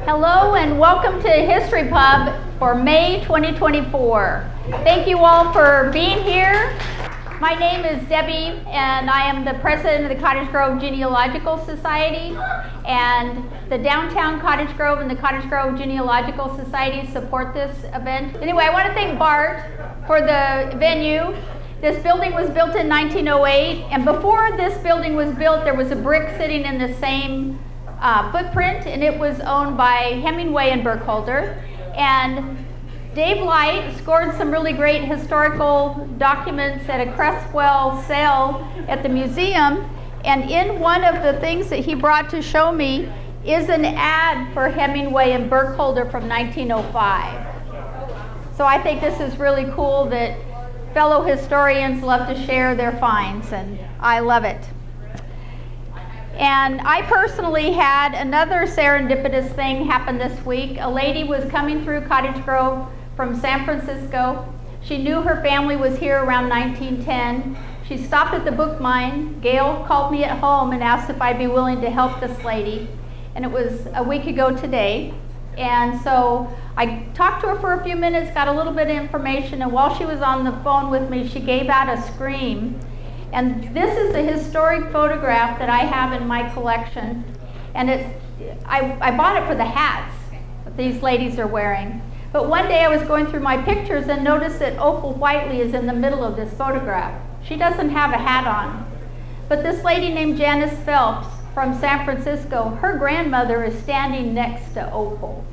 Hello and welcome to History Pub for May 2024. Thank you all for being here. My name is Debbie and I am the president of the Cottage Grove Genealogical Society, and the Downtown Cottage Grove and the Cottage Grove Genealogical Society support this event. Anyway, I want to thank Bart for the venue. This building was built in 1908, and before this building was built there was a brick sitting in the same footprint, and it was owned by Hemingway and Burkholder. And Dave Light scored some really great historical documents at a Crestwell sale at the museum, and in one of the things that he brought to show me is an ad for Hemingway and Burkholder from 1905. So I think this is really cool that fellow historians love to share their finds, and I love it. And I personally had another serendipitous thing happen this week. A lady was coming through Cottage Grove from San Francisco. She knew her family was here around 1910. She stopped at the book mine. Gail called me at home and asked if I'd be willing to help this lady. And it was a week ago today. And so I talked to her for a few minutes, got a little bit of information, and while she was on the phone with me, she gave out a scream. And this is a historic photograph that I have in my collection. And I bought it for the hats that these ladies are wearing. But one day I was going through my pictures and noticed that Opal Whiteley is in the middle of this photograph. She doesn't have a hat on. But this lady named Janice Phelps from San Francisco, her grandmother is standing next to Opal.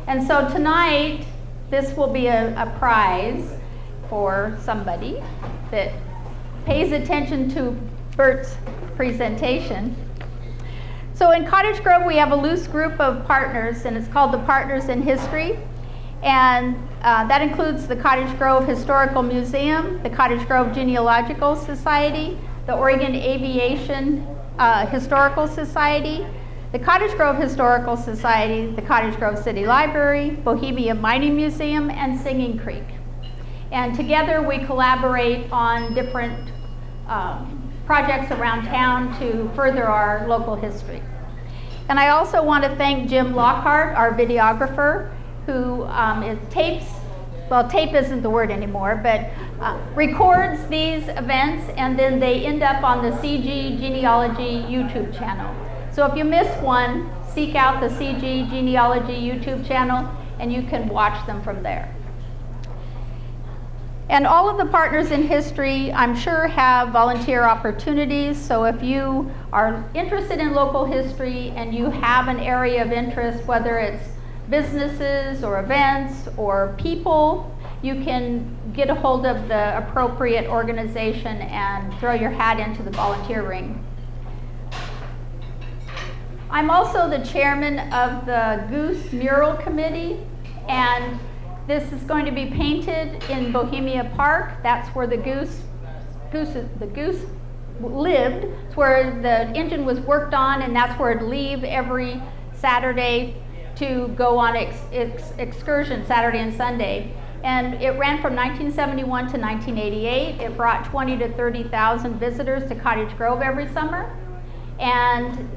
And so tonight, this will be a prize for somebody that pays attention to Bert's presentation. So in Cottage Grove, we have a loose group of partners, and it's called the Partners in History. And that includes the Cottage Grove Historical Museum, the Cottage Grove Genealogical Society, the Oregon Aviation Historical Society, the Cottage Grove Historical Society, the Cottage Grove City Library, Bohemia Mining Museum, and Singing Creek. And together we collaborate on different projects around town to further our local history. And I also want to thank Jim Lockhart, our videographer, who tape isn't the word anymore, but records these events, and then they end up on the CG Genealogy YouTube channel. So if you miss one, seek out the CG Genealogy YouTube channel and you can watch them from there. And all of the Partners in History, I'm sure, have volunteer opportunities. So if you are interested in local history and you have an area of interest, whether it's businesses or events or people, you can get a hold of the appropriate organization and throw your hat into the volunteer ring. I'm also the chairman of the Goose Mural Committee, and this is going to be painted in Bohemia Park. That's where the goose lived. It's where the engine was worked on, and that's where it'd leave every Saturday to go on excursion Saturday and Sunday. And it ran from 1971 to 1988. It brought 20 to 30,000 visitors to Cottage Grove every summer. And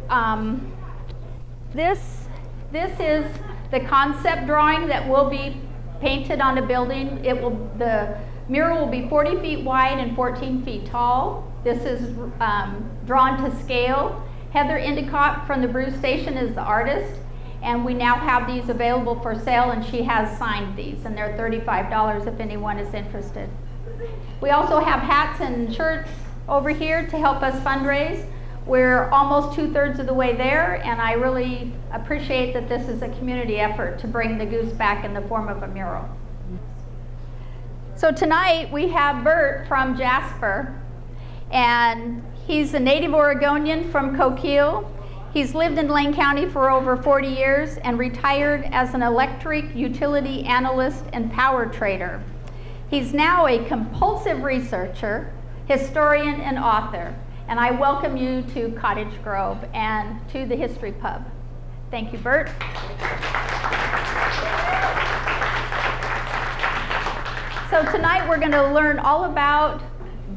this is the concept drawing that will be painted on a building. The mural will be 40 feet wide and 14 feet tall. This is drawn to scale. Heather Endicott from the Brew Station is the artist, and we now have these available for sale, and she has signed these, and they're $35 if anyone is interested. We also have hats and shirts over here to help us fundraise. We're almost 2/3 of the way there, and I really appreciate that this is a community effort to bring the goose back in the form of a mural. So tonight we have Bert from Jasper, and he's a native Oregonian from Coquille. He's lived in Lane County for over 40 years and retired as an electric utility analyst and power trader. He's now a compulsive researcher, historian, and author. And I welcome you to Cottage Grove and to the History Pub. Thank you, Bert. So tonight we're going to learn all about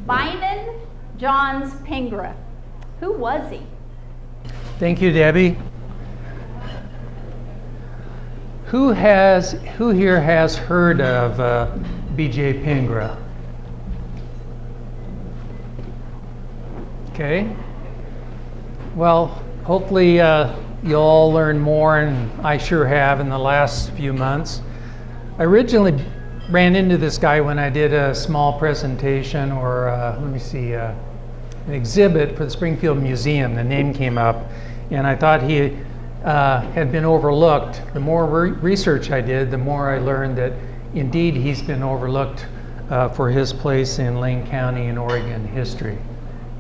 Bynon Johns Pengra. Who was he? Thank you, Debbie. Who here has heard of B.J. Pengra? Okay. Well, hopefully you'll all learn more, and I sure have in the last few months. I originally ran into this guy when I did a small presentation, or an exhibit for the Springfield Museum. The name came up, and I thought he had been overlooked. The more research I did, the more I learned that indeed he's been overlooked for his place in Lane County in Oregon history.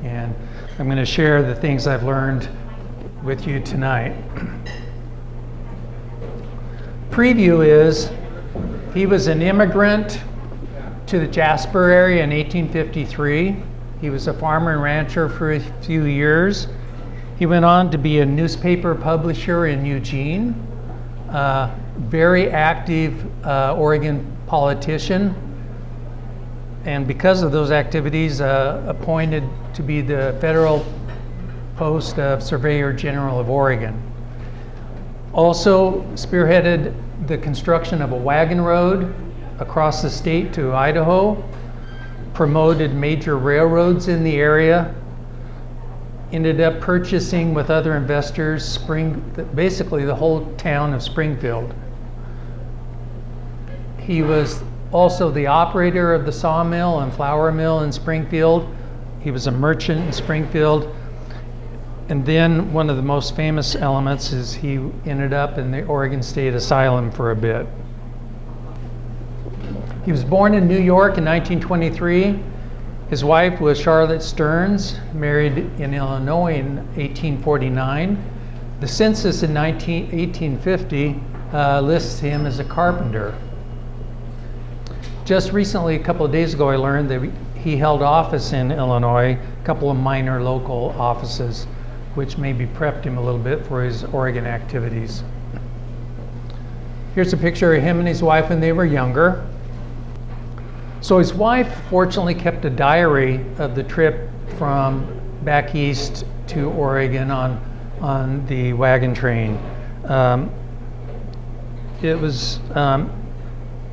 And I'm going to share the things I've learned with you tonight. Preview is, he was an immigrant to the Jasper area in 1853. He was a farmer and rancher for a few years. He went on to be a newspaper publisher in Eugene, very active Oregon politician, and because of those activities, appointed to be the federal post of Surveyor General of Oregon. Also spearheaded the construction of a wagon road across the state to Idaho, promoted major railroads in the area, ended up purchasing with other investors basically the whole town of Springfield. He was also the operator of the sawmill and flour mill in Springfield. He was a merchant in Springfield. And then one of the most famous elements is he ended up in the Oregon State Asylum for a bit. He was born in New York in 1923. His wife was Charlotte Stearns, married in Illinois in 1849. The census in 1850 lists him as a carpenter. Just recently, a couple of days ago, I learned that he held office in Illinois, a couple of minor local offices, which maybe prepped him a little bit for his Oregon activities. Here's a picture of him and his wife when they were younger. So his wife fortunately kept a diary of the trip from back east to Oregon on the wagon train. It was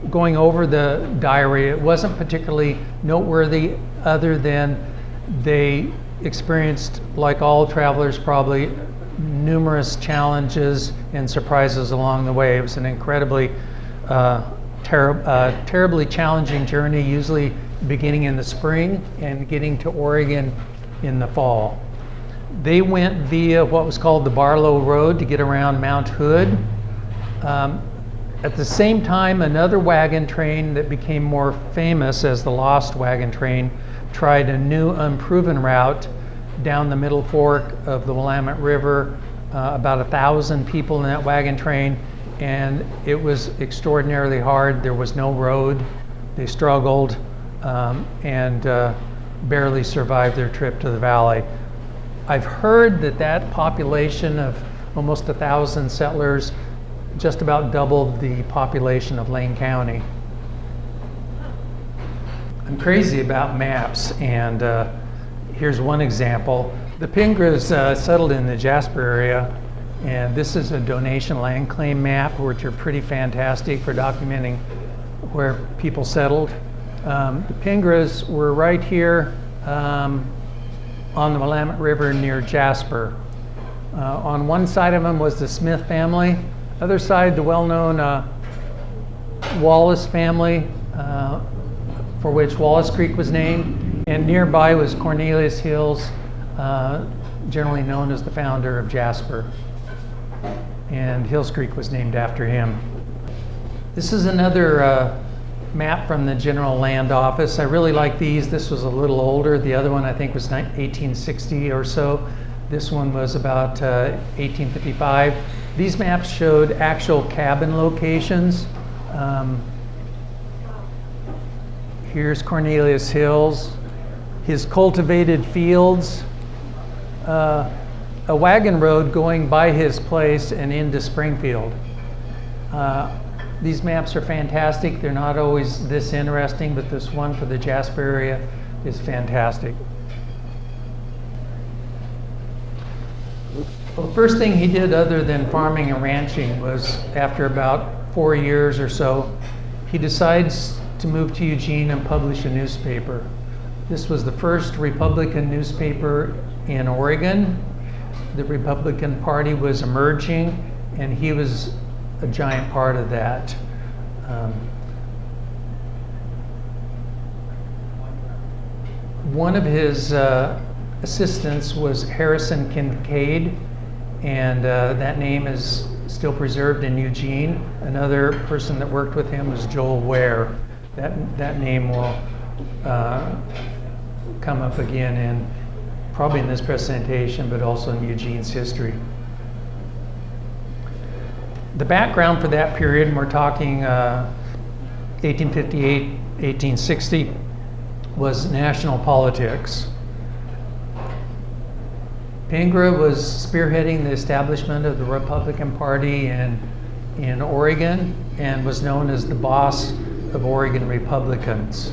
going over the diary, it wasn't particularly noteworthy other than they experienced, like all travelers probably, numerous challenges and surprises along the way. It was an incredibly terribly challenging journey, usually beginning in the spring and getting to Oregon in the fall. They went via what was called the Barlow Road to get around Mount Hood. At the same time, another wagon train that became more famous as the Lost Wagon Train tried a new unproven route down the Middle Fork of the Willamette River. About 1,000 people in that wagon train, and it was extraordinarily hard. There was no road. They struggled and barely survived their trip to the valley. I've heard that population of almost 1,000 settlers just about doubled the population of Lane County. I'm crazy about maps, and here's one example. The Pengras settled in the Jasper area, and this is a donation land claim map, which are pretty fantastic for documenting where people settled. The Pengras were right here on the Willamette River near Jasper. On one side of them was the Smith family. Other side, the well-known Wallace family, for which Wallace Creek was named, and nearby was Cornelius Hills, generally known as the founder of Jasper, and Hills Creek was named after him. This is another map from the General Land Office. I really like these. This was a little older. The other one I think was 1860 or so. This one was about 1855. These maps showed actual cabin locations. Here's Cornelius Hills, his cultivated fields, a wagon road going by his place and into Springfield. These maps are fantastic. They're not always this interesting, but this one for the Jasper area is fantastic. Well, the first thing he did other than farming and ranching was, after about 4 years or so, he decides to move to Eugene and publish a newspaper. This was the first Republican newspaper in Oregon. The Republican Party was emerging, and he was a giant part of that. One of his assistants was Harrison Kincaid, and that name is still preserved in Eugene. Another person that worked with him was Joel Ware. That name will come up again in probably in this presentation, but also in Eugene's history. The background for that period, and we're talking 1858, 1860, was national politics. Pengra was spearheading the establishment of the Republican Party in Oregon and was known as the boss of Oregon Republicans.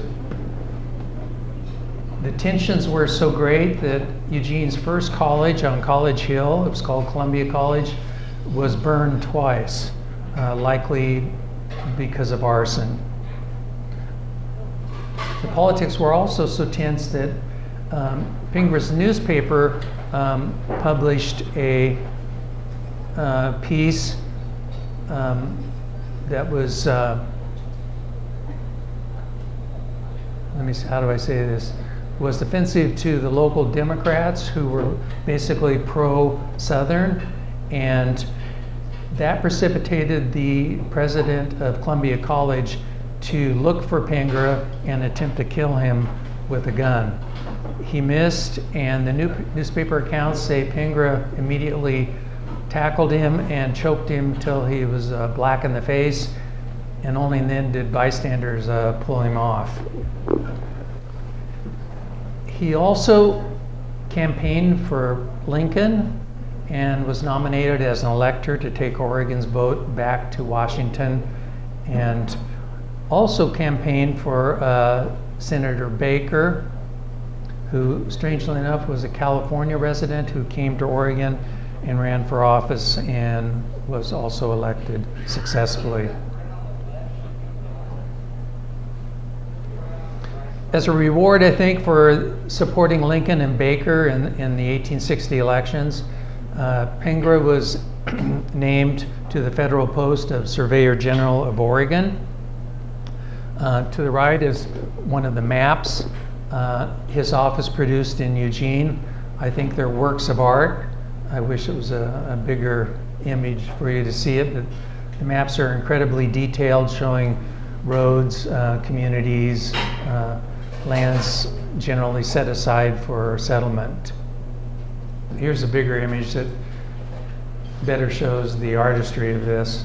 The tensions were so great that Eugene's first college on College Hill, it was called Columbia College, was burned twice, likely because of arson. The politics were also so tense that Pengra's newspaper published a piece that was, let me see, how do I say this? Was offensive to the local Democrats who were basically pro-Southern, and that precipitated the president of Columbia College to look for Pengra and attempt to kill him with a gun. He missed, and the newspaper accounts say Pengra immediately tackled him and choked him till he was black in the face, and only then did bystanders pull him off. He also campaigned for Lincoln and was nominated as an elector to take Oregon's vote back to Washington, and also campaigned for Senator Baker, who strangely enough was a California resident who came to Oregon and ran for office and was also elected successfully. As a reward, I think, for supporting Lincoln and Baker in the 1860 elections, Pengra was named to the federal post of Surveyor General of Oregon. To the right is one of the maps his office produced in Eugene. I think they're works of art. I wish it was a bigger image for you to see it, but the maps are incredibly detailed, showing roads, communities, lands generally set aside for settlement. Here's a bigger image that better shows the artistry of this.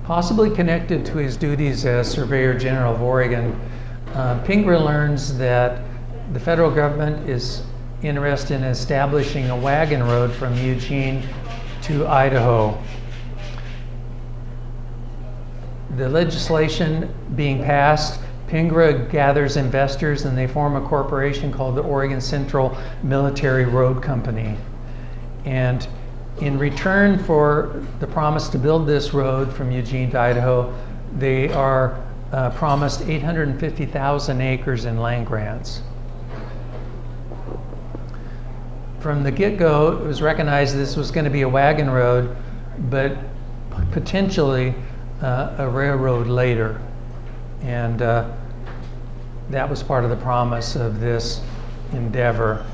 Possibly connected to his duties as Surveyor General of Oregon, Pengra learns that the federal government is interested in establishing a wagon road from Eugene to Idaho. The legislation being passed, Pengra gathers investors and they form a corporation called the Oregon Central Military Road Company. And in return for the promise to build this road from Eugene to Idaho, they are promised 850,000 acres in land grants. From the get-go, it was recognized this was going to be a wagon road, but potentially a railroad later. And that was part of the promise of this endeavor.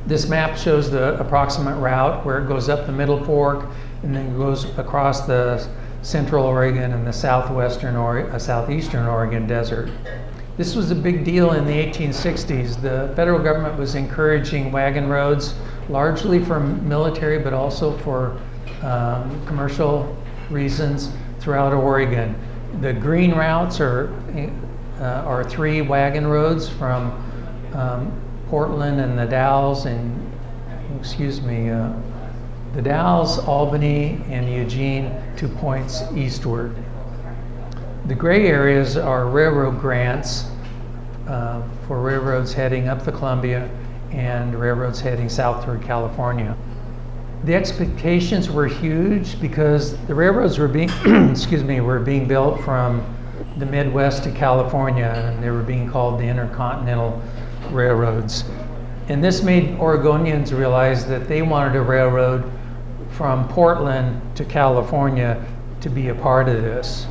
This map shows the approximate route where it goes up the Middle Fork and then goes across the central Oregon and the southeastern Oregon desert. This was a big deal in the 1860s. The federal government was encouraging wagon roads, largely for military but also for commercial reasons throughout Oregon. The green routes are 3 wagon roads from Portland and the Dalles the Dalles, Albany, and Eugene to points eastward. The gray areas are railroad grants for railroads heading up the Columbia and railroads heading south toward California. The expectations were huge because the railroads were being, were being built from the Midwest to California, and they were being called the Intercontinental Railroads. And this made Oregonians realize that they wanted a railroad from Portland to California to be a part of this.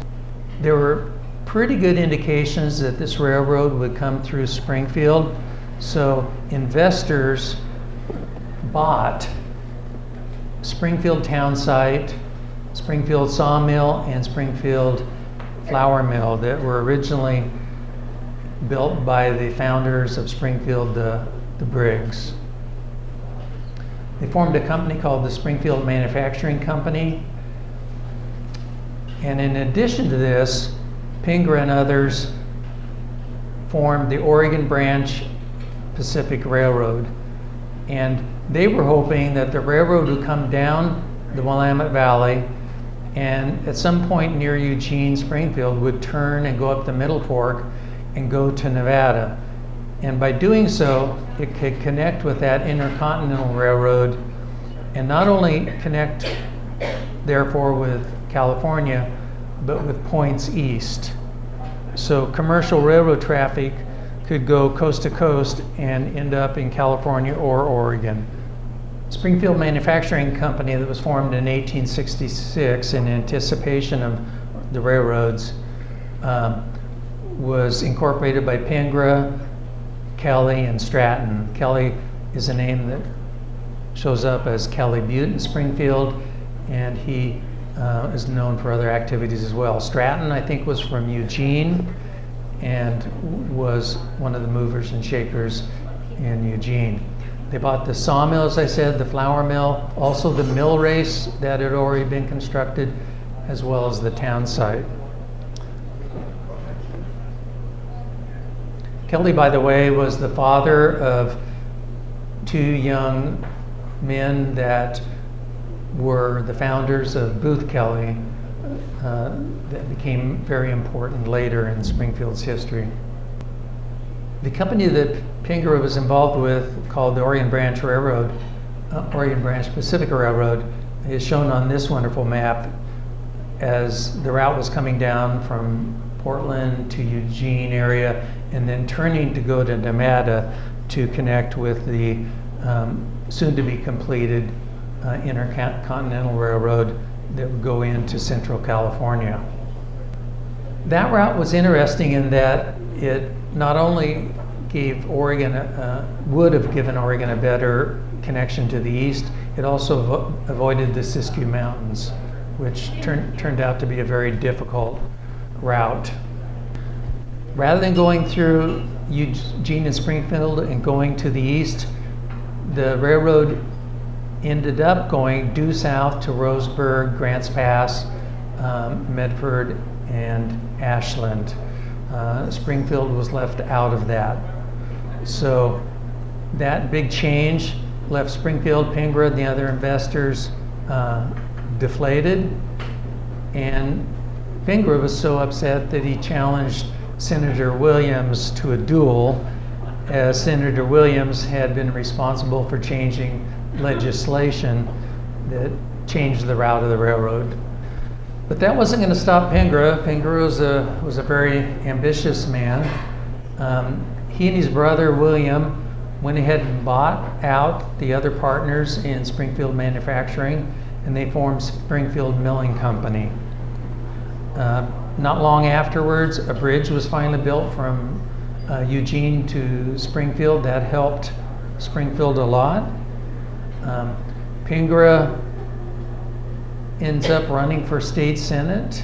There were pretty good indications that this railroad would come through Springfield, so investors bought Springfield Town Site, Springfield Sawmill, and Springfield Flour Mill that were originally built by the founders of Springfield, the Briggs. They formed a company called the Springfield Manufacturing Company. And in addition to this, Pengra and others formed the Oregon Branch Pacific Railroad. And they were hoping that the railroad would come down the Willamette Valley and at some point near Eugene, Springfield, would turn and go up the Middle Fork and go to Nevada. And by doing so, it could connect with that Intercontinental Railroad and not only connect, therefore, with California, but with points east. So commercial railroad traffic could go coast to coast and end up in California or Oregon. Springfield Manufacturing Company, that was formed in 1866 in anticipation of the railroads, was incorporated by Pengra, Kelly, and Stratton. Kelly is a name that shows up as Kelly Butte in Springfield, and he is known for other activities as well. Stratton, I think, was from Eugene and was one of the movers and shakers in Eugene. They bought the sawmill, as I said, the flour mill, also the mill race that had already been constructed, as well as the town site. Kelly, by the way, was the father of two young men that were the founders of Booth Kelly, that became very important later in Springfield's history. The company that Pengra was involved with, called the Oregon Branch Pacific Railroad, is shown on this wonderful map as the route was coming down from Portland to Eugene area and then turning to go to Nevada to connect with the soon-to-be completed Intercontinental Railroad that would go into Central California. That route was interesting in that it not only gave Oregon, would have given Oregon a better connection to the east, it also avoided the Siskiyou Mountains, which turned out to be a very difficult route. Rather than going through Eugene and Springfield and going to the east, the railroad ended up going due south to Roseburg, Grants Pass, Medford, and Ashland. Springfield was left out of that. So that big change left Springfield, Pengra, and the other investors deflated. And Pengra was so upset that he challenged Senator Williams to a duel, as Senator Williams had been responsible for changing legislation that changed the route of the railroad. But that wasn't going to stop Pengra. Pengra was a very ambitious man. He and his brother William went ahead and bought out the other partners in Springfield Manufacturing, and they formed Springfield Milling Company. Not long afterwards, a bridge was finally built from Eugene to Springfield. That helped Springfield a lot. Pengra ends up running for state senate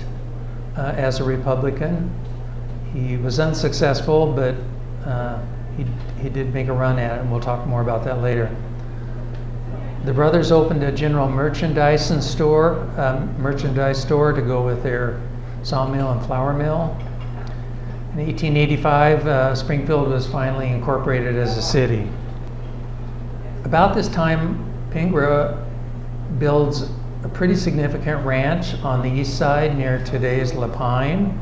as a Republican. He was unsuccessful, but he did make a run at it, and we'll talk more about that later. The brothers opened a general merchandise store to go with their sawmill and flour mill. In 1885, Springfield was finally incorporated as a city. About this time, Pengra builds a pretty significant ranch on the east side near today's Lapine,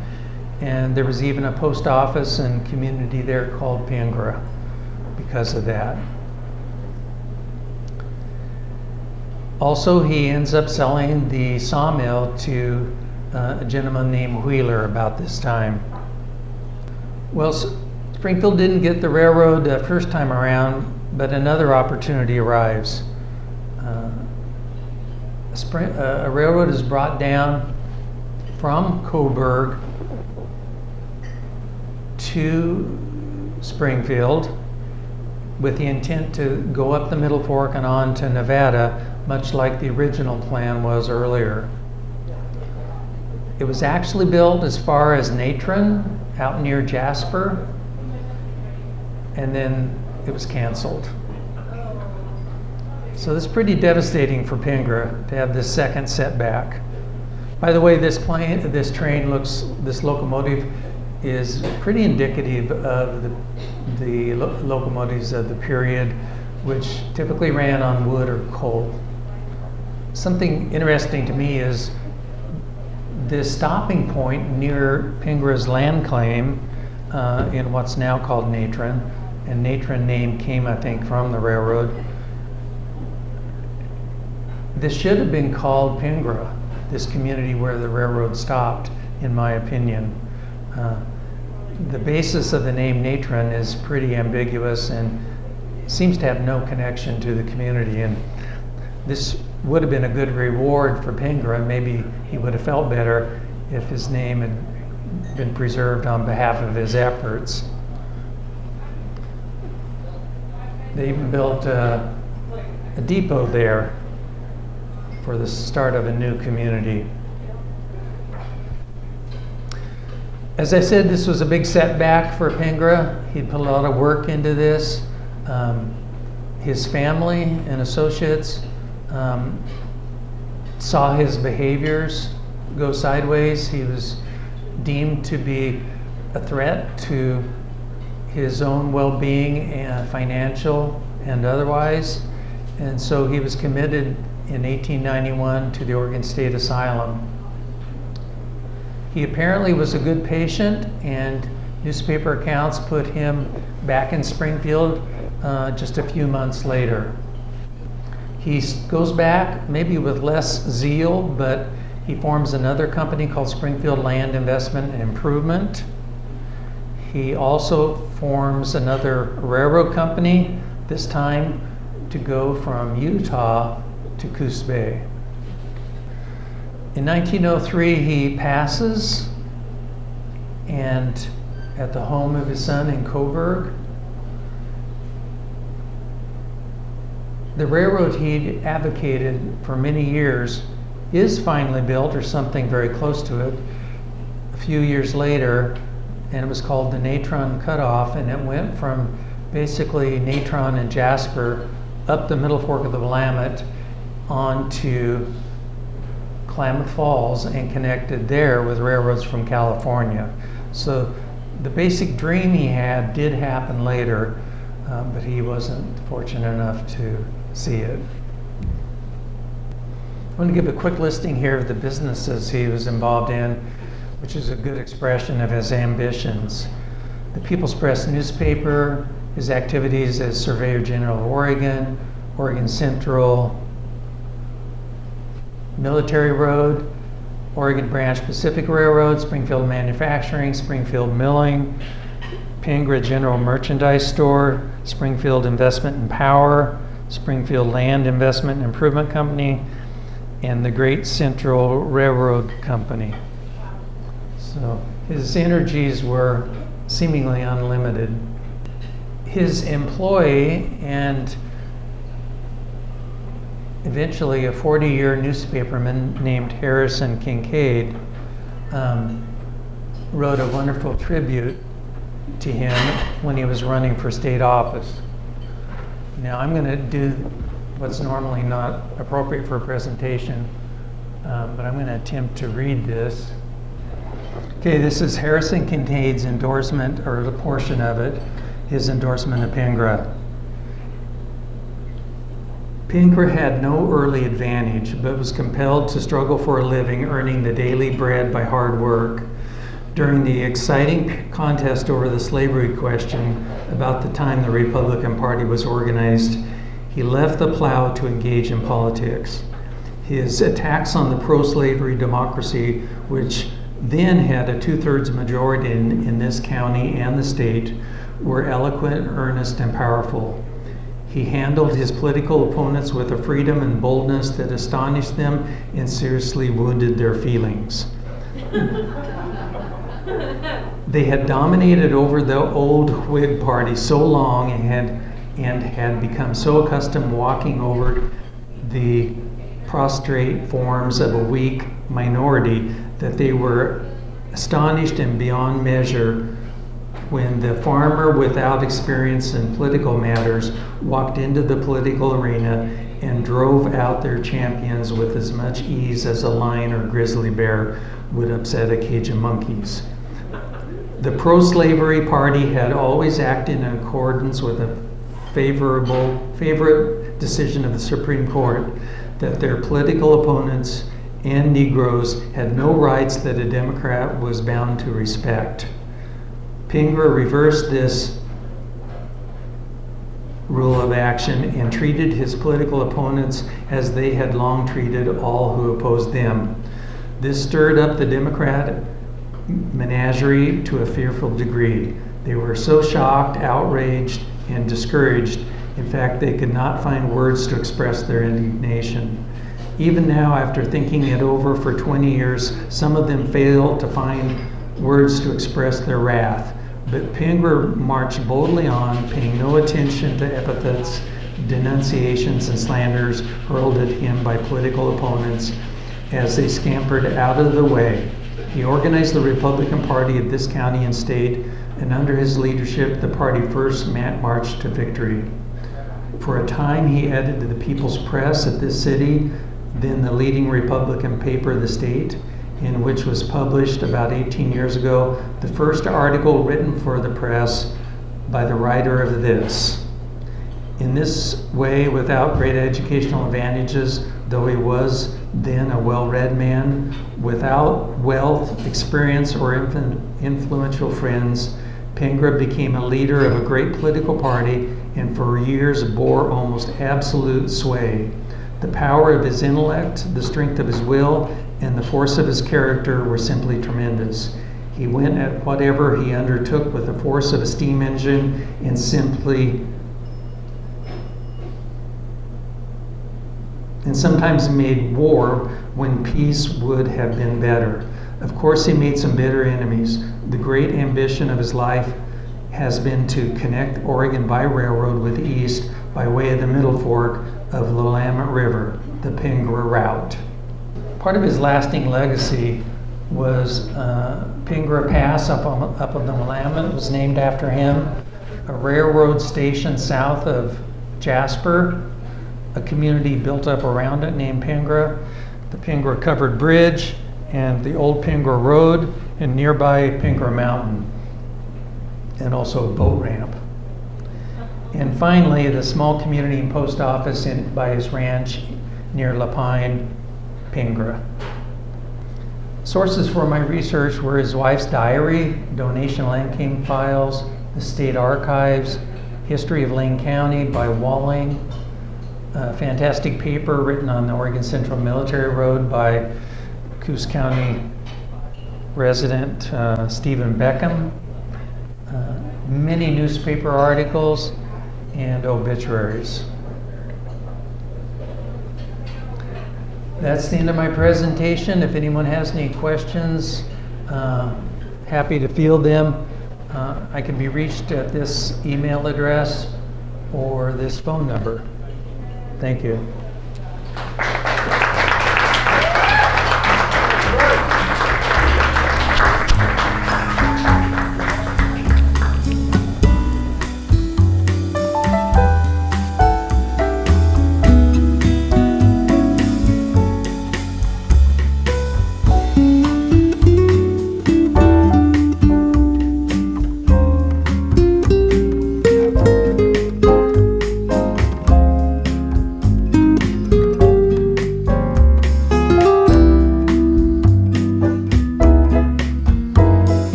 and there was even a post office and community there called Pengra because of that. Also, he ends up selling the sawmill to a gentleman named Wheeler about this time. Well, Springfield didn't get the railroad the first time around, but another opportunity arrives. A railroad is brought down from Coburg to Springfield with the intent to go up the Middle Fork and on to Nevada, much like the original plan was earlier. It was actually built as far as Natron, out near Jasper, and then it was canceled. So it's pretty devastating for Pengra to have this second setback. By the way, this locomotive is pretty indicative of the locomotives of the period, which typically ran on wood or coal. Something interesting to me is this stopping point near Pengra's land claim in what's now called Natron, and Natron name came, I think, from the railroad. This should have been called Pengra, this community where the railroad stopped, in my opinion. The basis of the name Natron is pretty ambiguous and seems to have no connection to the community, and this would have been a good reward for Pengra. Maybe he would have felt better if his name had been preserved on behalf of his efforts. They even built a depot there for the start of a new community. As I said, this was a big setback for Pengra. He'd put a lot of work into this. His family and associates saw his behaviors go sideways. He was deemed to be a threat to his own well-being, and financial and otherwise. And so he was committed in 1891 to the Oregon State Asylum. He apparently was a good patient, and newspaper accounts put him back in Springfield just a few months later. He goes back maybe with less zeal, but he forms another company called Springfield Land Investment and Improvement. He also forms another railroad company, this time to go from Utah to Coos Bay. In 1903, he passes, and at the home of his son in Coburg, the railroad he'd advocated for many years is finally built, or something very close to it, a few years later, and it was called the Natron Cutoff, and it went from basically Natron and Jasper up the Middle Fork of the Willamette onto Klamath Falls and connected there with railroads from California. So the basic dream he had did happen later, but he wasn't fortunate enough to see it. I'm going to give a quick listing here of the businesses he was involved in, which is a good expression of his ambitions. The People's Press newspaper, his activities as Surveyor General of Oregon, Oregon Central, Military Road, Oregon Branch Pacific Railroad, Springfield Manufacturing, Springfield Milling, Pengra General Merchandise Store, Springfield Investment and Power, Springfield Land Investment and Improvement Company, and the Great Central Railroad Company. So his energies were seemingly unlimited. His employee and eventually a 40-year newspaperman named Harrison Kincaid wrote a wonderful tribute to him when he was running for state office. Now I'm going to do what's normally not appropriate for a presentation, but I'm going to attempt to read this. Okay, this is Harrison Kincaid's endorsement, or a portion of it, his endorsement of Pengra. Pengra had no early advantage, but was compelled to struggle for a living, earning the daily bread by hard work. During the exciting contest over the slavery question, about the time the Republican Party was organized, he left the plow to engage in politics. His attacks on the pro-slavery democracy, which then had a 2/3 majority in this county and the state, were eloquent, earnest, and powerful. He handled his political opponents with a freedom and boldness that astonished them and seriously wounded their feelings. They had dominated over the old Whig Party so long and had become so accustomed walking over the prostrate forms of a weak minority that they were astonished and beyond measure when the farmer without experience in political matters walked into the political arena and drove out their champions with as much ease as a lion or grizzly bear would upset a cage of monkeys. The pro-slavery party had always acted in accordance with a favorite decision of the Supreme Court that their political opponents and Negroes had no rights that a Democrat was bound to respect. Pengra reversed this rule of action and treated his political opponents as they had long treated all who opposed them. This stirred up the Democrat menagerie to a fearful degree. They were so shocked, outraged, and discouraged. In fact, they could not find words to express their indignation. Even now, after thinking it over for 20 years, some of them fail to find words to express their wrath. But Pengra marched boldly on, paying no attention to epithets, denunciations, and slanders hurled at him by political opponents as they scampered out of the way. He organized the Republican Party of this county and state, and under his leadership, the party first marched to victory. For a time, he edited the People's Press at this city, then the leading Republican paper of the state, in which was published about 18 years ago the first article written for the press by the writer of this. In this way, without great educational advantages, though he was then a well-read man, without wealth, experience, or influential friends, Pengra became a leader of a great political party and for years bore almost absolute sway. The power of his intellect, the strength of his will, and the force of his character were simply tremendous. He went at whatever he undertook with the force of a steam engine and sometimes made war when peace would have been better. Of course, he made some bitter enemies. The great ambition of his life has been to connect Oregon by railroad with the east by way of the Middle Fork of the Willamette River, the Pengra route. Part of his lasting legacy was Pengra Pass up on the Willamette. It was named after him. A railroad station south of Jasper, a community built up around it named Pengra, the Pengra Covered Bridge, and the old Pengra Road, and nearby Pengra Mountain, and also a boat ramp. And finally, the small community and post office by his ranch near Lapine, Pengra. Sources for my research were his wife's diary, donation land king files, the state archives, history of Lane County by Walling, a fantastic paper written on the Oregon Central Military Road by Coos County resident Stephen Beckham, many newspaper articles, and obituaries. That's the end of my presentation. If anyone has any questions, happy to field them. I can be reached at this email address or this phone number. Thank you.